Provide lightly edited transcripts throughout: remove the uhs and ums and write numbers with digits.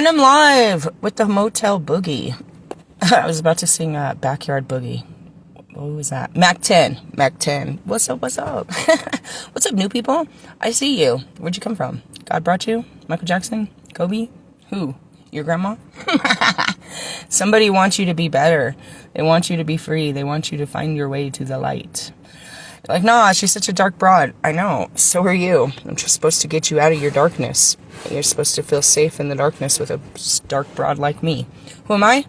And I'm live with the Motel Boogie. I was about to sing Backyard Boogie. What was that? Mac 10. Mac 10. What's up? What's up? What's up, new people? I see you. Where'd you come from? God brought you? Michael Jackson? Kobe? Who? Your grandma? Somebody wants you to be better. They want you to be free. They want you to find your way to the light. They're like, nah, she's such a dark broad. I know. So are you. I'm just supposed to get you out of your darkness. You're supposed to feel safe in the darkness with a dark broad like me. Who am I?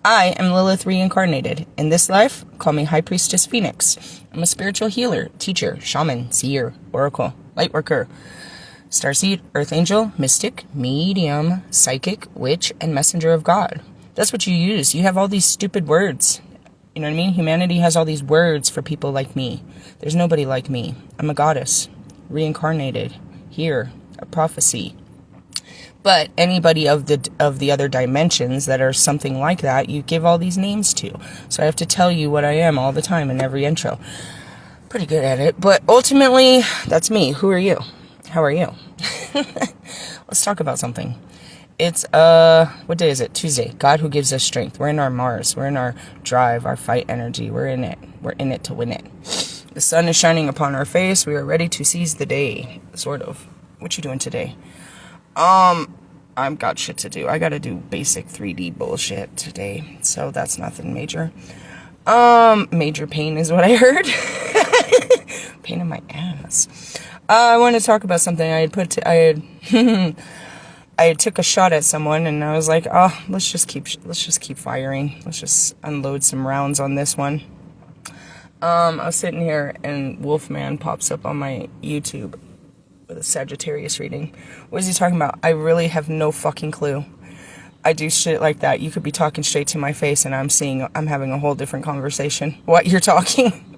I am Lilith reincarnated. In this life, call me High Priestess Phoenix. I'm a spiritual healer, teacher, shaman, seer, oracle, lightworker, Starseed, earth angel, mystic, medium, psychic, witch, and messenger of God. That's what you use. You have all these stupid words. You know what I mean? Humanity has all these words for people like me. There's nobody like me. I'm a goddess, reincarnated, here, a prophecy. But anybody of the other dimensions that are something like that, you give all these names to. So I have to tell you what I am all the time in every intro. Pretty good at it. But ultimately, that's me. Who are you? How are you? Let's talk about something. It's, what day is it? Tuesday. God who gives us strength. We're in our Mars. We're in our drive, our fight energy. We're in it. We're in it to win it. The sun is shining upon our face. We are ready to seize the day. Sort of. What you doing today? I've got shit to do. I gotta do basic 3D bullshit today. So that's nothing major. Major pain is what I heard. Pain in my ass. I want to talk about something I took a shot at someone and I was like, oh, let's just keep firing. Let's just unload some rounds on this one. I was sitting here and Wolfman pops up on my YouTube with a Sagittarius reading. What is he talking about? I really have no fucking clue. I do shit like that. You could be talking straight to my face and I'm having a whole different conversation. What, you're talking?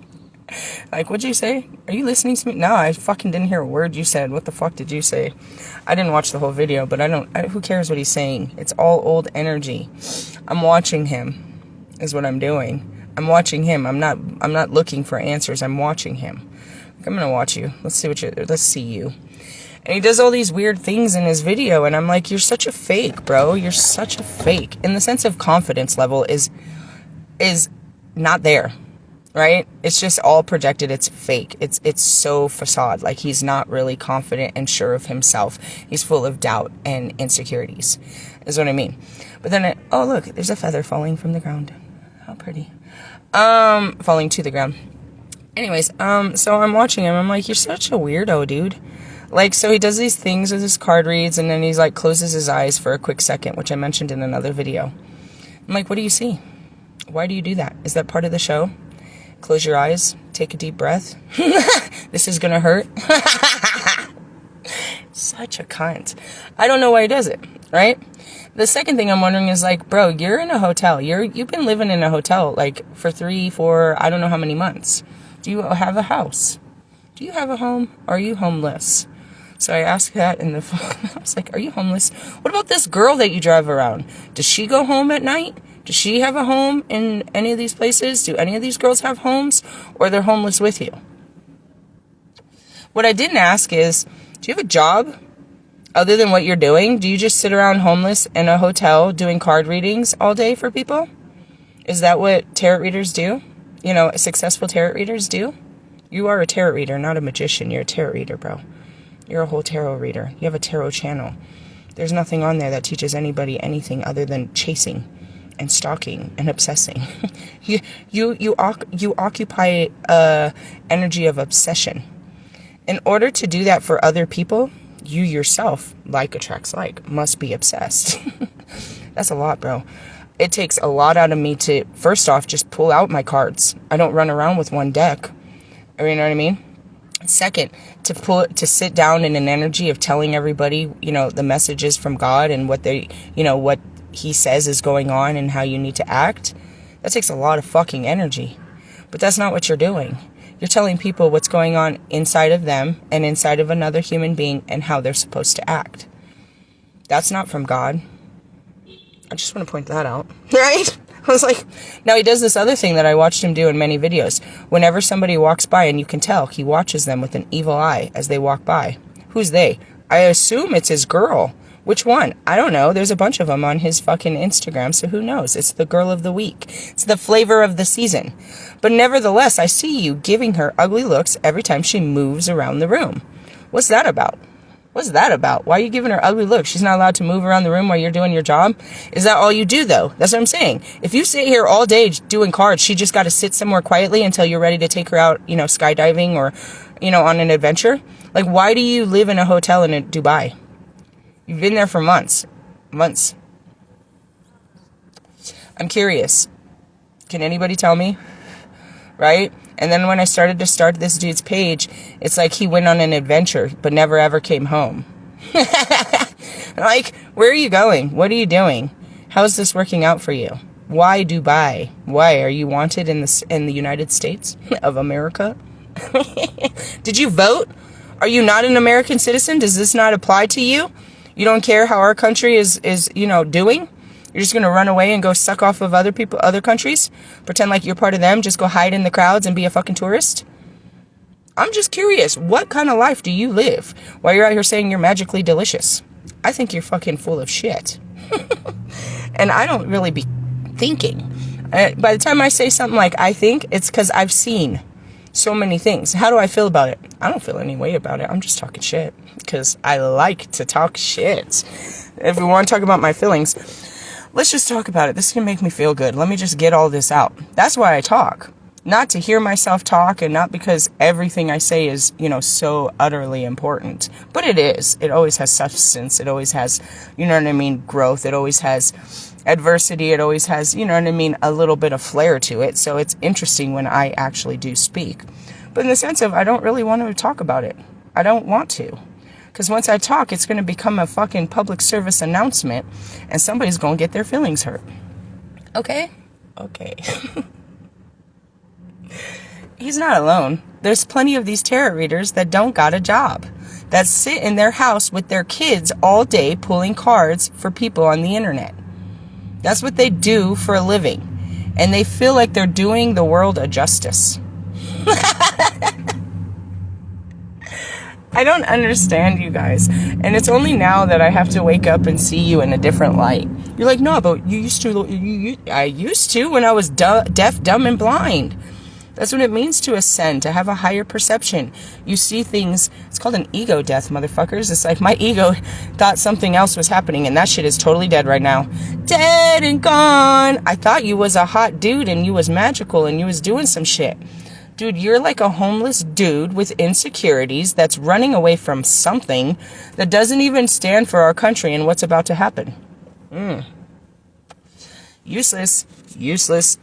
Like, what'd you say? Are you listening to me? No, I fucking didn't hear a word you said. What the fuck did you say? I didn't watch the whole video, but who cares what he's saying? It's all old energy. I'm watching him, is what I'm doing. I'm watching him. I'm not looking for answers. I'm watching him. I'm gonna watch you. Let's see you. And he does all these weird things in his video, and I'm like, you're such a fake, bro. You're such a fake. In the sense of confidence level is not there. Right? It's just all projected. It's fake. It's so facade. Like, he's not really confident and sure of himself. He's full of doubt and insecurities, is what I mean. But then, oh, look, there's a feather falling from the ground. How pretty. Falling to the ground. Anyways, so I'm watching him. I'm like, you're such a weirdo, dude. Like, so he does these things with his card reads, and then he's like, closes his eyes for a quick second, which I mentioned in another video. I'm like, what do you see? Why do you do that? Is that part of the show? Close your eyes. Take a deep breath. This is gonna hurt. Such a cunt. I don't know why he does it, right? The second thing I'm wondering is, like, bro, you're in a hotel. You've been living in a hotel, like, for 3, 4, I don't know how many months. Do you have a house? Do you have a home? Are you homeless? So I asked that in the phone. I was like, are you homeless? What about this girl that you drive around? Does she go home at night? Does she have a home in any of these places? Do any of these girls have homes? Or they're homeless with you? What I didn't ask is, do you have a job other than what you're doing? Do you just sit around homeless in a hotel doing card readings all day for people? Is that what tarot readers do? You know, successful tarot readers do? You are a tarot reader, not a magician. You're a tarot reader, bro. You're a whole tarot reader. You have a tarot channel. There's nothing on there that teaches anybody anything other than chasing and stalking and obsessing. you occupy energy of obsession. In order to do that for other people, you yourself, like attracts like, must be obsessed. That's a lot, bro. It takes a lot out of me to, first off, just pull out my cards. I don't run around with one deck. You know what I mean? Second, to sit down in an energy of telling everybody, you know, the messages from God and what what he says is going on and how you need to act. That takes a lot of fucking energy. But that's not what you're doing. You're telling people what's going on inside of them and inside of another human being and how they're supposed to act. That's not from God. I just want to point that out. Right? I was like, now he does this other thing that I watched him do in many videos. Whenever somebody walks by, and you can tell, he watches them with an evil eye as they walk by. Who's they? I assume it's his girl. Which one? I don't know. There's a bunch of them on his fucking Instagram, so who knows? It's the girl of the week. It's the flavor of the season. But nevertheless, I see you giving her ugly looks every time she moves around the room. What's that about? What's that about? Why are you giving her ugly looks? She's not allowed to move around the room while you're doing your job? Is that all you do, though? That's what I'm saying. If you sit here all day doing cards, she just got to sit somewhere quietly until you're ready to take her out, skydiving or, on an adventure. Like, why do you live in a hotel in Dubai? You've been there for months. Months. I'm curious. Can anybody tell me? Right? And then when I started to start this dude's page, it's like he went on an adventure, but never ever came home. Like, where are you going? What are you doing? How's this working out for you? Why Dubai? Why? Are you wanted in the United States of America? Did you vote? Are you not an American citizen? Does this not apply to you? You don't care how our country is doing? You're just going to run away and go suck off of other countries? Pretend like you're part of them? Just go hide in the crowds and be a fucking tourist? I'm just curious. What kind of life do you live while you're out here saying you're magically delicious? I think you're fucking full of shit. And I don't really be thinking. By the time I say something like I think, it's because I've seen so many things. How do I feel about it? I don't feel any way about it. I'm just talking shit because I like to talk shit. If we want to talk about my feelings, let's just talk about it. This can make me feel good. Let me just get all this out. That's why I talk. Not to hear myself talk and not because everything I say is, so utterly important. But it is. It always has substance. It always has, growth. It always has adversity. It always has, a little bit of flair to it. So it's interesting when I actually do speak. But in the sense of I don't really want to talk about it. I don't want to. Because once I talk, it's going to become a fucking public service announcement and somebody's going to get their feelings hurt. Okay? Okay. He's not alone. There's plenty of these tarot readers that don't got a job, that sit in their house with their kids all day pulling cards for people on the internet. That's what they do for a living. And they feel like they're doing the world a justice. I don't understand you guys. And it's only now that I have to wake up and see you in a different light. You're like, no, but you used to. I used to when I was deaf, dumb, and blind. That's what it means to ascend, to have a higher perception. You see things. It's called an ego death, motherfuckers. It's like my ego thought something else was happening, and that shit is totally dead right now. Dead and gone. I thought you was a hot dude, and you was magical, and you was doing some shit. Dude, you're like a homeless dude with insecurities that's running away from something that doesn't even stand for our country and what's about to happen. Useless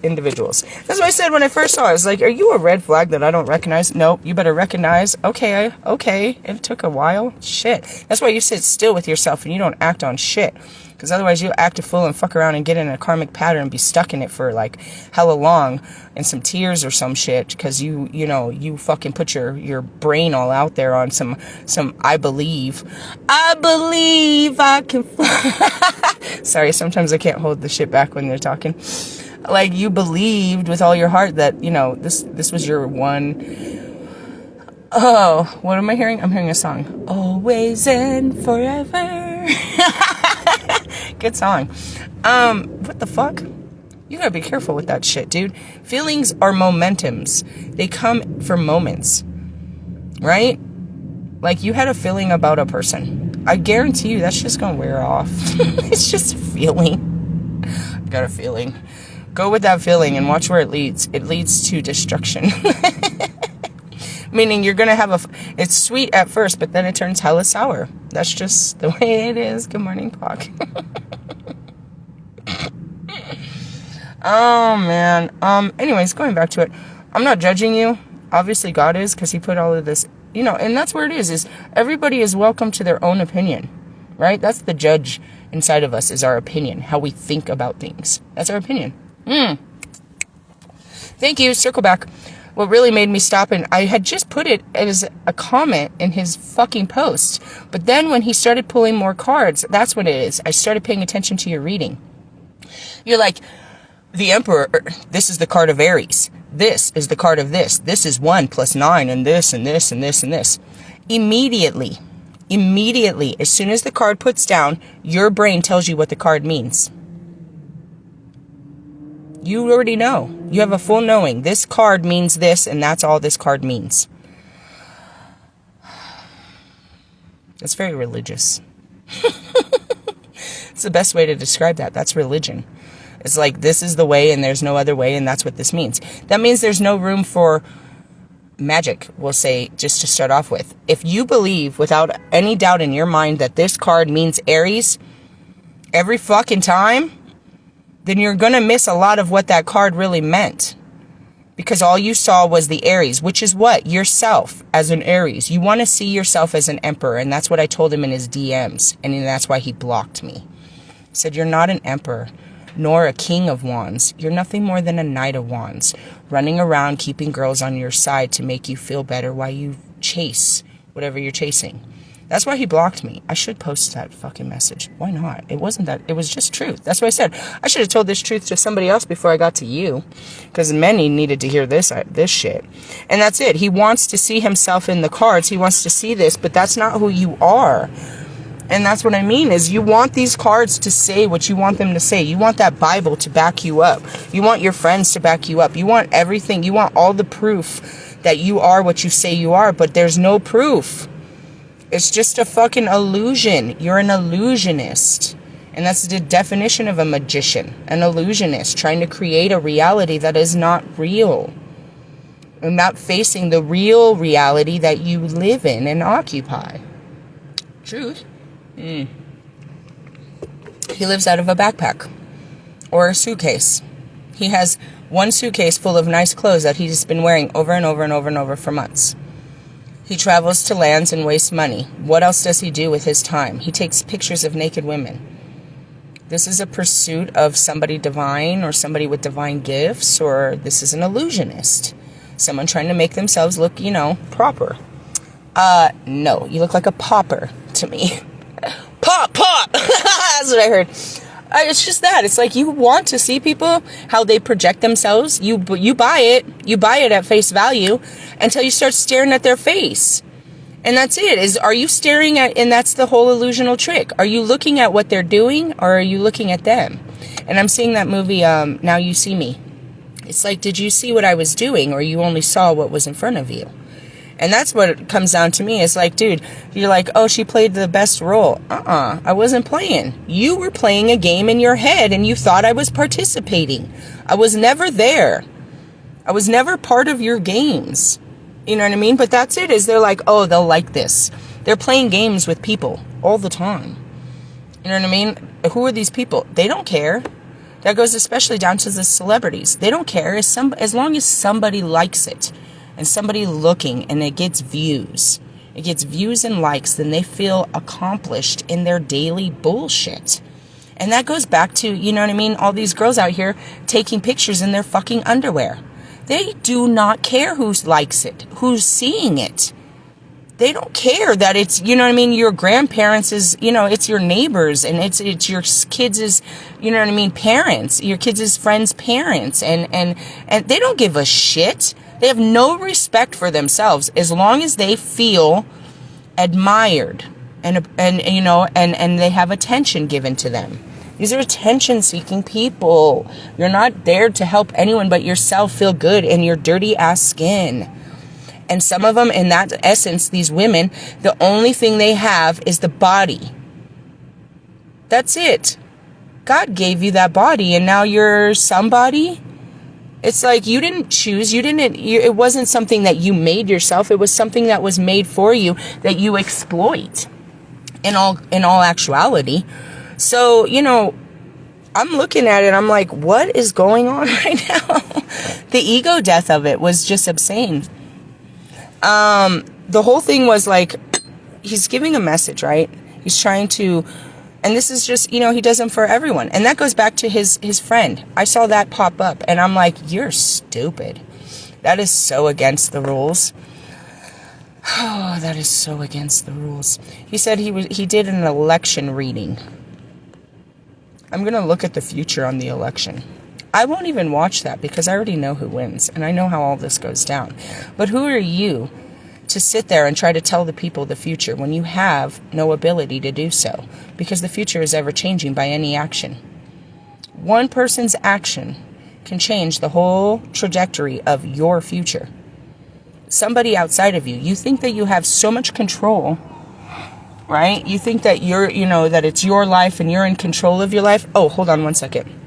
individuals. That's what I said when I first saw it. I was like, are you a red flag that I don't recognize? Nope, you better recognize. Okay, it took a while. Shit. That's why you sit still with yourself and you don't act on shit. Because otherwise you'll act a fool and fuck around and get in a karmic pattern and be stuck in it for like hella long and some tears or some shit because you fucking put your brain all out there on some I believe I can fly. Sorry, sometimes I can't hold the shit back when they're talking. Like you believed with all your heart that this was your one. Oh, what am I hearing? I'm hearing a song. Always and forever. Good song. What the fuck? You gotta be careful with that shit, dude. Feelings are momentums. They come for moments. Right? Like you had a feeling about a person. I guarantee you that's just gonna wear off. It's just a feeling. I got a feeling. Go with that feeling and watch where it leads. It leads to destruction. Meaning you're going to have it's sweet at first, but then it turns hella sour. That's just the way it is. Good morning, Pac. Oh, man. Anyways, going back to it. I'm not judging you. Obviously, God is, because he put all of this, and that's where it is everybody is welcome to their own opinion, right? That's the judge inside of us is our opinion, how we think about things. That's our opinion. Thank you. Circle back. What really made me stop, and I had just put it as a comment in his fucking post, but then when he started pulling more cards, that's what it is. I started paying attention to your reading. You're like, the Emperor, this is the card of Aries. This is the card of this. This is 1 + 9 and this and this and this and this. Immediately, Immediately, as soon as the card puts down, your brain tells you what the card means. You already know. You have a full knowing. This card means this, and that's all this card means. It's very religious. It's the best way to describe that. That's religion. It's like, this is the way and there's no other way, and that's what this means. That means there's no room for magic, we'll say, just to start off with. If you believe without any doubt in your mind that this card means Aries every fucking time, then you're going to miss a lot of what that card really meant. Because all you saw was the Aries, which is what? Yourself as an Aries. You want to see yourself as an emperor, and that's what I told him in his DMs, and that's why he blocked me. He said, you're not an emperor, nor a king of wands. You're nothing more than a knight of wands, running around keeping girls on your side to make you feel better while you chase whatever you're chasing. That's why he blocked me. I should post that fucking message. Why not? It wasn't that. It was just truth. That's what I said. I should have told this truth to somebody else before I got to you. Because many needed to hear this shit. And that's it. He wants to see himself in the cards. He wants to see this. But that's not who you are. And that's what I mean is you want these cards to say what you want them to say. You want that Bible to back you up. You want your friends to back you up. You want everything. You want all the proof that you are what you say you are. But there's no proof. It's just a fucking illusion. You're an illusionist. And that's the definition of a magician. An illusionist trying to create a reality that is not real. And not facing the real reality that you live in and occupy. Truth. He lives out of a backpack. Or a suitcase. He has one suitcase full of nice clothes that he's been wearing over and over and over and over for months. He travels to lands and wastes money. What else does he do with his time? He takes pictures of naked women. This is a pursuit of somebody divine or somebody with divine gifts, or this is an illusionist. Someone trying to make themselves look, proper. No, you look like a pauper to me. Pop! That's what I heard. It's just that. It's like you want to see people, how they project themselves. You buy it. You buy it at face value until you start staring at their face. And that's it. Are you staring at, and that's the whole illusional trick. Are you looking at what they're doing, or are you looking at them? And I'm seeing that movie, Now You See Me. It's like, did you see what I was doing, or you only saw what was in front of you? And that's what it comes down to me. It's like, dude, you're like, oh, she played the best role. I wasn't playing. You were playing a game in your head, and you thought I was participating. I was never there. I was never part of your games. You know what I mean? But that's it, is they're like, oh, they'll like this. They're playing games with people all the time. You know what I mean? Who are these people? They don't care. That goes especially down to the celebrities. They don't care as long as somebody likes it. And somebody looking, and it gets views. It gets views and likes, then they feel accomplished in their daily bullshit. And that goes back to, you know what I mean, all these girls out here taking pictures in their fucking underwear. They do not care who likes it, who's seeing it. They don't care that it's, you know what I mean, your grandparents is, it's your neighbors, and it's your kids' you know what I mean, parents, your kids' friends' parents, and they don't give a shit. They have no respect for themselves as long as they feel admired and they have attention given to them. These are attention-seeking people. You're not there to help anyone but yourself feel good in your dirty-ass skin. And some of them, in that essence, these women, the only thing they have is the body. That's it. God gave you that body, and now you're somebody. It's like you didn't choose. It wasn't something that you made yourself. It was something that was made for you that you exploit in all actuality. So, I'm looking at it. I'm like, what is going on right now? The ego death of it was just insane. The whole thing was like, he's giving a message, right? He's trying to, and this is just, he does them for everyone. And that goes back to his friend. I saw that pop up, and I'm like, you're stupid. That is so against the rules. Oh, that is so against the rules. He said he did an election reading. I'm going to look at the future on the election. I won't even watch that because I already know who wins, and I know how all this goes down. But who are you to sit there and try to tell the people the future when you have no ability to do so, because the future is ever changing by any action. One person's action can change the whole trajectory of your future. Somebody outside of you, you think that you have so much control, right? You think that you're, that it's your life and you're in control of your life. Oh, hold on one second.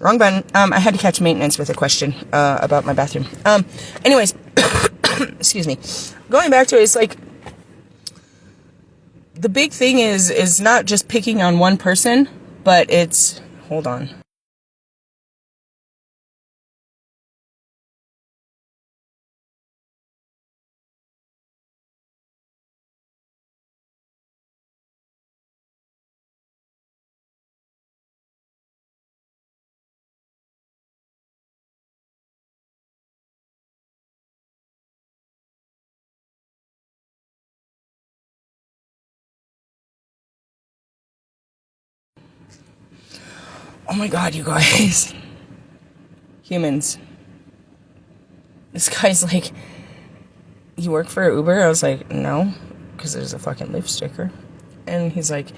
Wrong button. I had to catch maintenance with a question about my bathroom. Anyways, excuse me. Going back to it, it's like the big thing is not just picking on one person, but it's, hold on. Oh my God, you guys. Humans. This guy's like, you work for Uber? I was like, no, because there's a fucking Lyft sticker. And he's like,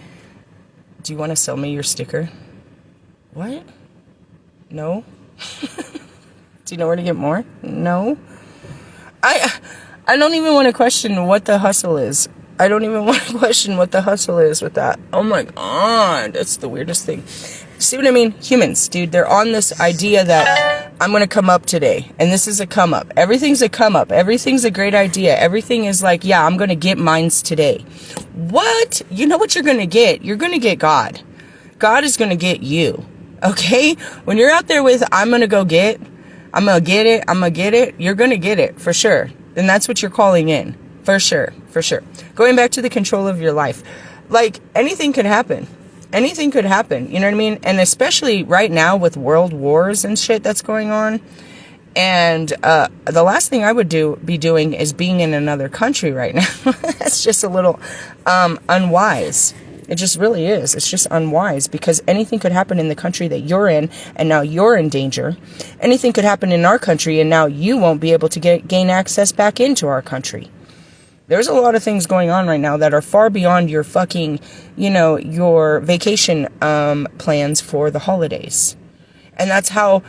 do you want to sell me your sticker? What? No. Do you know where to get more? No. I don't even want to question what the hustle is. I don't even want to question what the hustle is with that. Oh my God, that's the weirdest thing. See what I mean? Humans, dude, they're on this idea that I'm going to come up today. And this is a come up. Everything's a come up. Everything's a great idea. Everything is like, yeah, I'm going to get mines today. What? You know what you're going to get? You're going to get God. God is going to get you. Okay? When you're out there with, I'm going to go get, I'm going to get it, you're going to get it for sure. And that's what you're calling in. For sure. For sure. Going back to the control of your life. Like, anything could happen. Anything could happen, you know what I mean? And especially right now with world wars and shit that's going on. And the last thing I would be doing is being in another country right now. That's just a little unwise. It just really is. It's just unwise, because anything could happen in the country that you're in, and now you're in danger. Anything could happen in our country, and now you won't be able to gain access back into our country. There's a lot of things going on right now that are far beyond your fucking, your vacation plans for the holidays. And that's how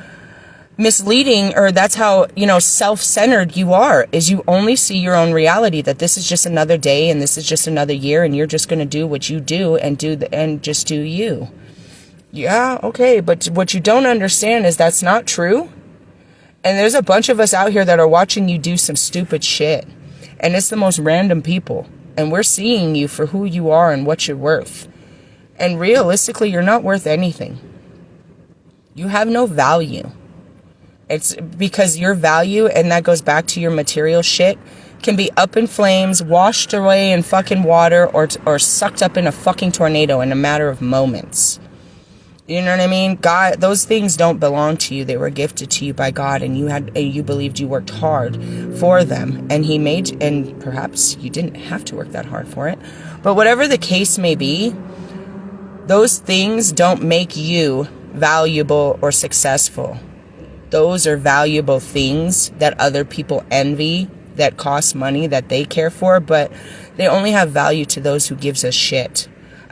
misleading, or that's how, self-centered you are, is you only see your own reality, that this is just another day and this is just another year and you're just going to do what you do and just do you. Yeah, okay, but what you don't understand is that's not true. And there's a bunch of us out here that are watching you do some stupid shit. And it's the most random people. And we're seeing you for who you are and what you're worth. And realistically, you're not worth anything. You have no value. It's because your value, and that goes back to your material shit, can be up in flames, washed away in fucking water, or sucked up in a fucking tornado in a matter of moments. You know what I mean? God, those things don't belong to you. They were gifted to you by God, and you believed you worked hard for them, and perhaps you didn't have to work that hard for it. But whatever the case may be, those things don't make you valuable or successful. Those are valuable things that other people envy, that cost money, that they care for, but they only have value to those who gives a shit.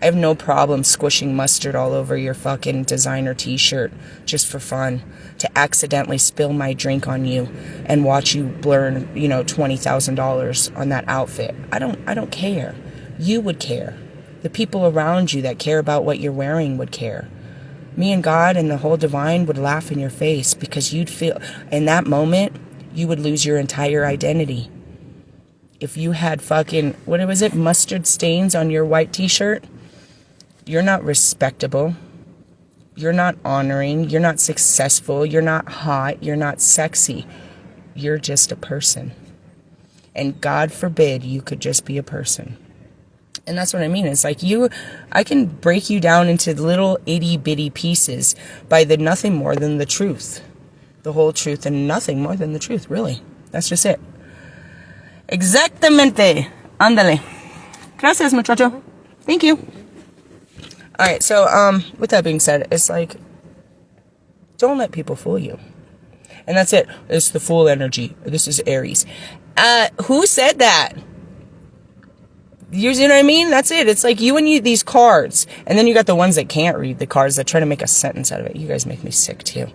I have no problem squishing mustard all over your fucking designer t-shirt just for fun, to accidentally spill my drink on you and watch you burn, you know, $20,000 on that outfit. I don't care. You would care. The people around you that care about what you're wearing would care. Me and God and the whole divine would laugh in your face, because you'd feel, in that moment, you would lose your entire identity. If you had fucking, what was it, mustard stains on your white t-shirt, you're not respectable. You're not honoring. You're not successful. You're not hot. You're not sexy. You're just a person. And God forbid you could just be a person. And that's what I mean. It's like I can break you down into little itty bitty pieces by the nothing more than the truth. The whole truth and nothing more than the truth, really. That's just it. Exactamente. Ándale. Gracias, muchacho. Thank you. All right, so with that being said, it's like, don't let people fool you. And that's it. It's the fool energy. This is Aries. Who said that? You know what I mean? That's it. It's like you these cards. And then you got the ones that can't read the cards that try to make a sentence out of it. You guys make me sick too.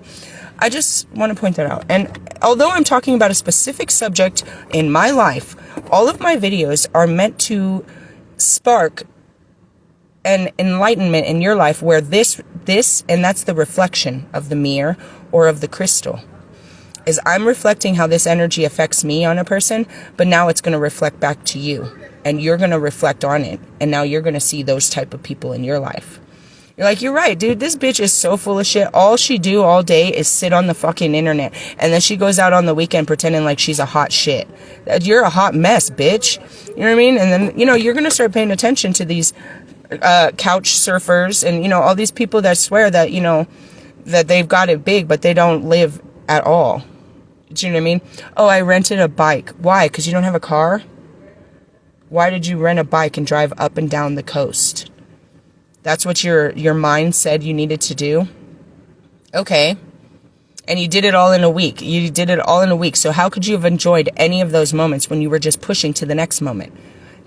I just want to point that out. And although I'm talking about a specific subject in my life, all of my videos are meant to spark an enlightenment in your life, where this, and that's the reflection of the mirror or of the crystal, is I'm reflecting how this energy affects me on a person, but now it's going to reflect back to you, and you're going to reflect on it, and now you're going to see those type of people in your life. You're like, you're right, dude, this bitch is so full of shit. All she do all day is sit on the fucking internet, and then she goes out on the weekend pretending like she's a hot shit. You're a hot mess, bitch. You know what I mean? And then, you know, you're going to start paying attention to these couch surfers and, you know, all these people that swear that, you know, that they've got it big, but they don't live at all. Do you know what I mean? Oh, I rented a bike. Why? Because you don't have a car? Why did you rent a bike and drive up and down the coast? That's what your mind said you needed to do? Okay. And you did it all in a week. You did it all in a week. So how could you have enjoyed any of those moments when you were just pushing to the next moment?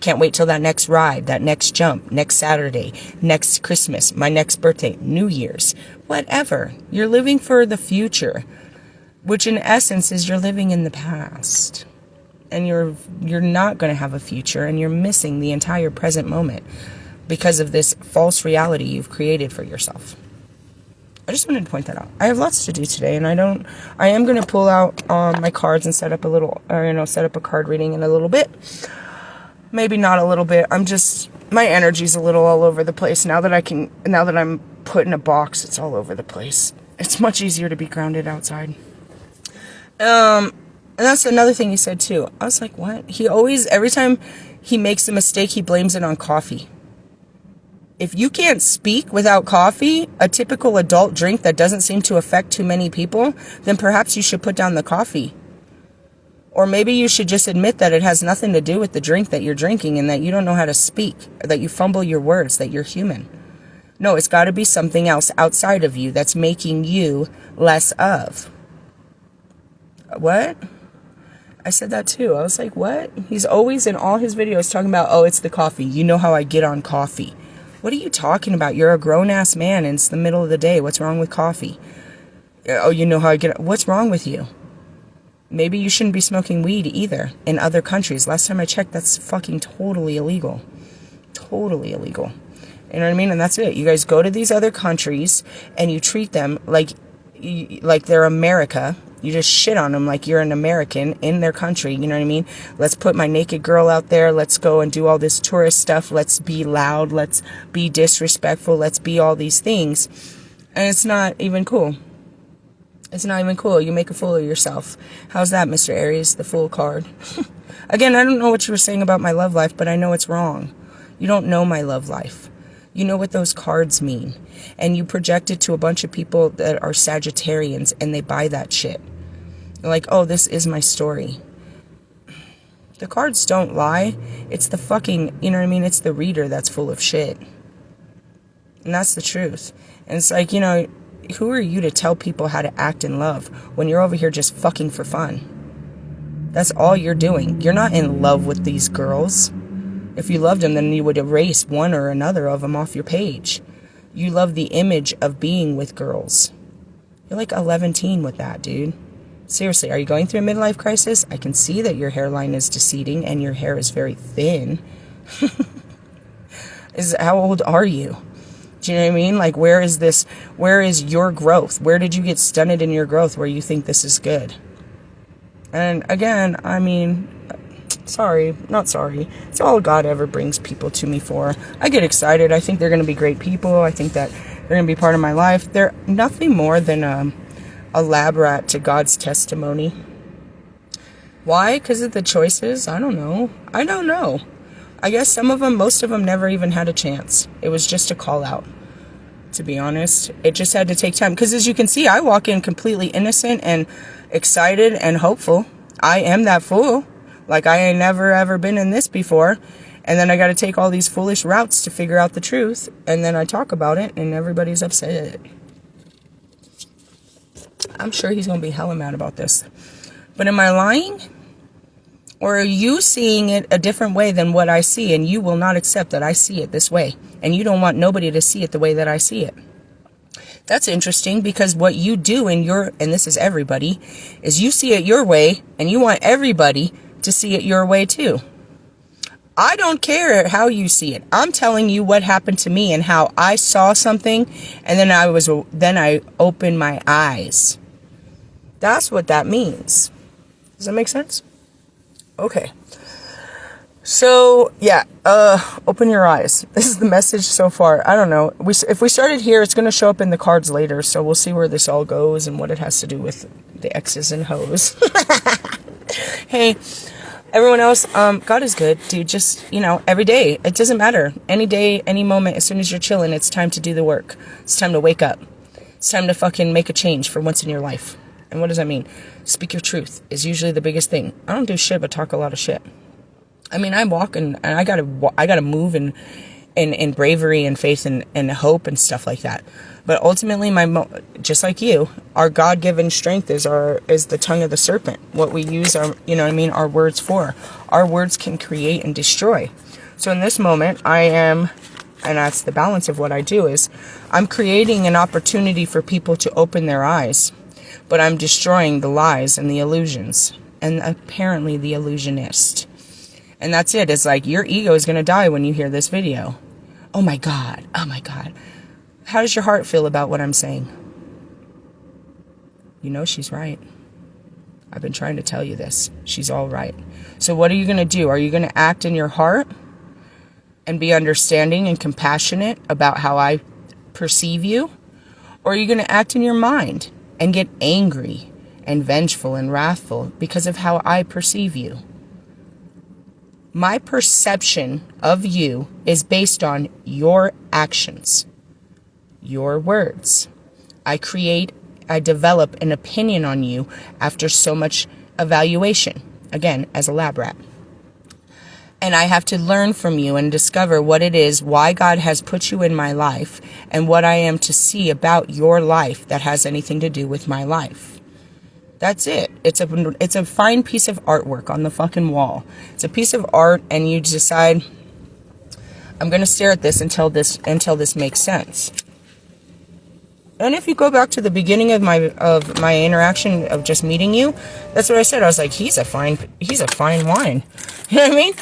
Can't wait till that next ride, that next jump, next Saturday, next Christmas, my next birthday, New Year's, whatever. You're living for the future, which in essence is you're living in the past. And you're not going to have a future, and you're missing the entire present moment because of this false reality you've created for yourself. I just wanted to point that out. I have lots to do today, and I am going to pull out my cards and set up a card reading in a little bit. Maybe not a little bit. My energy's a little all over the place now that I'm put in a box. It's all over the place. It's much easier to be grounded outside. And that's another thing he said too. I was like, what? Every time he makes a mistake, he blames it on coffee. If you can't speak without coffee, a typical adult drink that doesn't seem to affect too many people, then perhaps you should put down the coffee. Or maybe you should just admit that it has nothing to do with the drink that you're drinking, and that you don't know how to speak, that you fumble your words, that you're human. No, it's got to be something else outside of you that's making you less of. What? I said that too. I was like, what? He's always in all his videos talking about, oh, it's the coffee. You know how I get on coffee. What are you talking about? You're a grown-ass man and it's the middle of the day. What's wrong with coffee? Oh, you know how I get... What's wrong with you? Maybe you shouldn't be smoking weed either in other countries. Last time I checked, that's fucking totally illegal. Totally illegal. You know what I mean? And that's it. You guys go to these other countries and you treat them like they're America. You just shit on them like you're an American in their country. You know what I mean? Let's put my naked girl out there. Let's go and do all this tourist stuff. Let's be loud. Let's be disrespectful. Let's be all these things. And it's not even cool. It's not even cool. You make a fool of yourself. How's that, Mr. Aries? The Fool card. Again, I don't know what you were saying about my love life, but I know it's wrong. You don't know my love life. You know what those cards mean. And you project it to a bunch of people that are Sagittarians, and they buy that shit. They're like, oh, this is my story. The cards don't lie. It's the fucking, you know what I mean? It's the reader that's full of shit. And that's the truth. And it's like, you know, who are you to tell people how to act in love when you're over here just fucking for fun? That's all you're doing. You're not in love with these girls. If you loved them, then you would erase one or another of them off your page. You love the image of being with girls. You're like 11 with that, dude. Seriously, are you going through a midlife crisis? I can see that your hairline is receding and your hair is very thin. How old are you? Do you know what I mean? Like, where is your growth? Where did you get stunted in your growth where you think this is good? And again, I mean, sorry, not sorry. It's all God ever brings people to me for. I get excited. I think they're going to be great people. I think that they're going to be part of my life. They're nothing more than a lab rat to God's testimony. Why? Because of the choices? I don't know. I guess most of them never even had a chance. It was just a call out, to be honest. It just had to take time. Because as you can see, I walk in completely innocent and excited and hopeful. I am that fool. Like, I ain't never ever been in this before. And then I got to take all these foolish routes to figure out the truth. And then I talk about it and everybody's upset. I'm sure he's going to be hella mad about this. But am I lying? Or are you seeing it a different way than what I see, and you will not accept that I see it this way, and you don't want nobody to see it the way that I see it? That's interesting, because what you do and this is everybody, is you see it your way, and you want everybody to see it your way too. I don't care how you see it. I'm telling you what happened to me and how I saw something, and then I opened my eyes. That's what that means. Does that make sense? Okay. So, yeah, open your eyes. This is the message so far. I don't know. If we started here, it's going to show up in the cards later, so we'll see where this all goes and what it has to do with the X's and hoes. Hey, everyone else, God is good, dude. Just, every day. It doesn't matter. Any day, any moment, as soon as you're chilling, it's time to do the work. It's time to wake up. It's time to fucking make a change for once in your life. And what does that mean? Speak your truth is usually the biggest thing. I don't do shit but talk a lot of shit. I mean, I walk and I gotta move in bravery and faith and hope and stuff like that. But ultimately, just like you, our God-given strength is the tongue of the serpent. What we use our words for. Our words can create and destroy. So in this moment, and that's the balance of what I do, is I'm creating an opportunity for people to open their eyes. But I'm destroying the lies and the illusions. And apparently the illusionist. And that's it. It's like, your ego is going to die when you hear this video. Oh my God. How does your heart feel about what I'm saying? You know she's right. I've been trying to tell you this. She's all right. So what are you going to do? Are you going to act in your heart and be understanding and compassionate about how I perceive you? Or are you going to act in your mind and get angry and vengeful and wrathful because of how I perceive you? My perception of you is based on your actions, your words. I develop an opinion on you after so much evaluation, again, as a lab rat. And I have to learn from you and discover what it is, why God has put you in my life, and what I am to see about your life that has anything to do with my life. That's it. It's a fine piece of artwork on the fucking wall. It's a piece of art, and you decide, I'm going to stare at this until this makes sense. And if you go back to the beginning of my interaction of just meeting you, that's what I said. I was like, he's a fine wine. You know what I mean?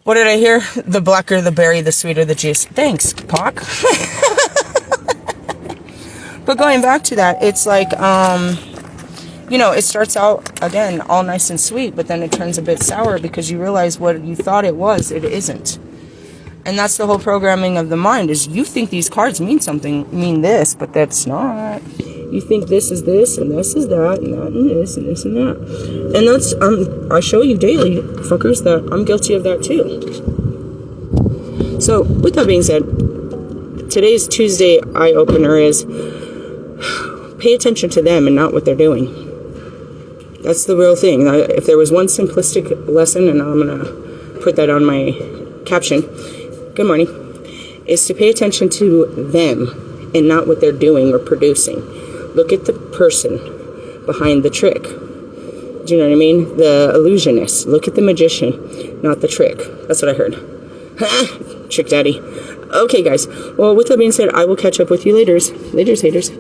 What did I hear? The blacker the berry, the sweeter the juice. Thanks, Pock. But going back to that, it's like, it starts out, again, all nice and sweet, but then it turns a bit sour because you realize what you thought it was, it isn't. And that's the whole programming of the mind, is you think these cards mean this, but that's not. You think this is this, and this is that, and that, and this, and this, and that. And that's, I show you daily, fuckers, that I'm guilty of that too. So, with that being said, today's Tuesday eye-opener is, pay attention to them and not what they're doing. That's the real thing. If there was one simplistic lesson, and I'm going to put that on my caption, good morning, is to pay attention to them and not what they're doing or producing. Look at the person behind the trick. Do you know what I mean? The illusionist. Look at the magician, not the trick. That's what I heard. Chick daddy. Okay, guys. Well, with that being said, I will catch up with you later. Laters, haters.